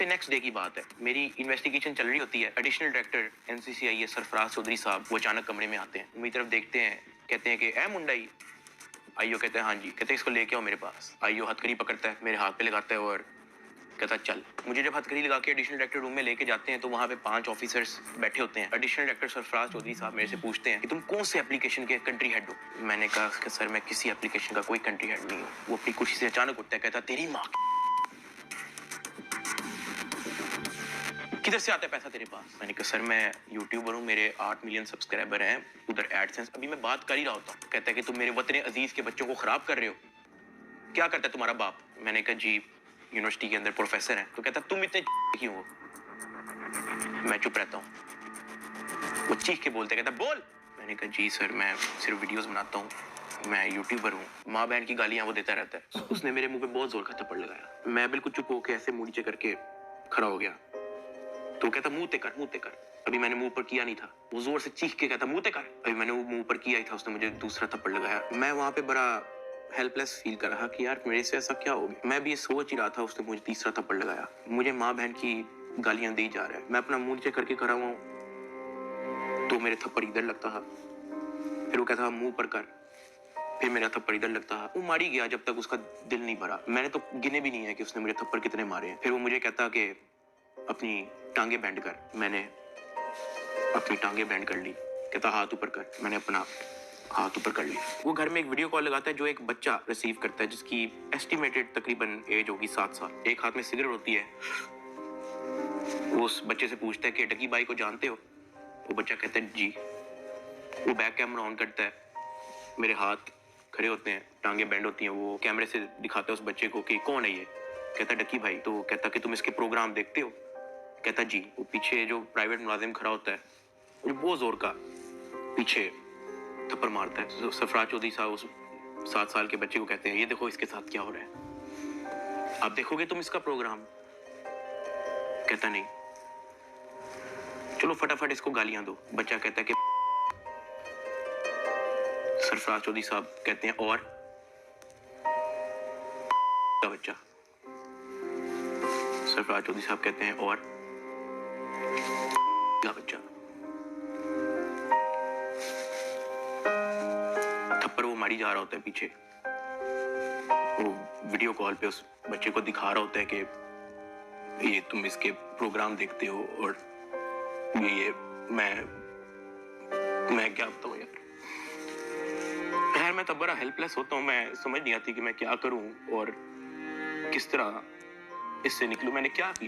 سے next day کی بات ہے, میری انویسٹیگیشن چل رہی ہوتی ہے. ایڈیشنل ڈائریکٹر NCCI سرفراز چودھری صاحب وہ اچانک کمرے میں آتے ہیں, میری طرف دیکھتے ہیں, کہتے ہیں کہ اے منڈائی. آئیو کہتے ہیں ہاں جی. کہتے ہیں اس کو لے کے آؤ میرے پاس. آئیو ہتھکڑی پکڑتا ہے, میرے ہاتھ پہ لگاتا ہے اور کہتا چل. مجھے جب ہتھکڑی لگا کے ایڈیشنل ڈائریکٹر روم میں لے کے جاتے ہیں تو وہاں پہ 5 آفیسرز بیٹھے ہوتے ہیں. ایڈیشنل ڈائریکٹر سرفراز چودھری صاحب میرے سے پوچھتے ہیں کہ تم کون سے اپلیکیشن کے کنٹری ہیڈ ہو. میں نے کہا کہ سر میں کسی اپلیکیشن کا کوئی کنٹری ہیڈ نہیں ہوں. وہ اپنی کرسی سے اچانک اٹھتا ہے, کہتا تیری ماں کدھر سے آتا ہے پیسہ تیرے پاس. میں نے کہا سر میں یوٹیوبر ہوں, میرے 8 ملین سبسکرائبر ہیں, ادھر ایڈسنس. ابھی میں بات کر ہی رہا ہوتا ہوں. کہتا ہے کہ تم میرے وطن عزیز کے بچوں کو خراب کر رہے ہو. کیا کرتا ہے تمہارا باپ. میں نے کہا جی یونیورسٹی کے اندر پروفیسر ہیں. تو کہتا تم اتنے کیوں ہو. میں چپ رہتا ہوں. وہ چیخ کے بولتے, کہتا بول. میں نے کہا جی سر میں صرف ویڈیوز بناتا ہوں, میں یوٹیوبر ہوں. ماں بہن کی گالیاں وہ دیتا رہتا ہے. اس نے میرے منہ پہ بہت زور کا تھپڑ لگایا. میں بالکل چپ ہو کے ایسے منہ نیچے کر کے کھڑا ہو گیا. تو کہتا منہ تے کر. ابھی میں نے منہ پر کیا نہیں تھا. وہ زور سے چیخ کے کہتا منہ تے کر. ابھی میں نے وہ منہ پر کیا ہی تھا, اس نے مجھے دوسرا تھپڑ لگایا. میں وہاں پہ بڑا ہیلپ لیس فیل کر رہا کہ یار میرے سے ایسا کیا ہو گیا. میں بھی یہ سوچ ہی رہا تھا, اس نے مجھے تیسرا تھپڑ لگایا. مجھے ماں بہن کی گالیاں دی جا رہا ہے. میں اپنا منہ نیچے کر کے کھڑا ہوا ہوں تو میرے تھپڑ ادھر لگتا تھا, پھر وہ کہتا منہ پر کر, پھر میرا تھپڑ ادھر لگتا ہے. وہ ماری گیا جب تک اس کا دل نہیں بھرا. میں نے تو گنے بھی نہیں ہے کہ اس نے مجھے تھپڑ کتنے مارے ہیں. پھر وہ مجھے کہتا کہ اپنی ٹانگیں بینڈ کر. میں نے اپنی ٹانگیں بینڈ کر لی. کہتا ہاتھ اوپر کر. میں نے اپنا ہاتھ اوپر کر لی. وہ گھر میں ایک ویڈیو کال لگاتا ہے جو ایک بچہ ریسیو کرتا ہے جس کی ایسٹیمیٹڈ تقریباً ایج ہوگی 7 سال. ایک ہاتھ میں سگریٹ ہوتی ہے. وہ اس بچے سے پوچھتا ہے کہ ڈکی بائی کو جانتے ہو. وہ بچہ کہتا ہے جی. وہ بیک کیمرہ آن کرتا ہے, میرے ہاتھ کھڑے ہوتے ہیں, ٹانگیں بینڈ ہوتی ہیں. وہ کیمرے سے دکھاتا ہے اس بچے کو کہ کون ہے یہ. کہتا ڈکی بھائی. تو کہتا کہ تم اس کے پروگرام دیکھتے ہو. کہتا جی. وہ پیچھے جو پرائیویٹ ملازم کھڑا ہوتا ہے وہ بہت زور کا پیچھے تھپڑ مارتا ہے. سرفراز چودھری صاحب اس 7 سال کے بچے کو کہتے ہیں یہ دیکھو اس کے ساتھ کیا ہو رہا ہے, آپ دیکھو گے تم اس کا پروگرام. کہتا نہیں. چلو فٹافٹ اس کو گالیاں دو. بچہ کہتا ہے کہ سرفراز چودھری صاحب کہتے ہیں اور کا بچہ. سرفراز چودھری صاحب کہتے ہیں اور کا بچہ. تھپڑ وہ ماری جا رہا ہوتا ہے پیچھے. وہ ویڈیو کال پہ اس بچے کو دکھا رہا ہوتا ہے کہ یہ تم اس کے پروگرام دیکھتے ہو اور یہ میں کیا بتاؤں یار. خیر میں تب بڑا ہیلپ لیس ہوتا ہوں. میں سمجھ نہیں آتی کہ میں کیا کروں اور کس طرح اس سے نکلوں. میں نے کیا کیا.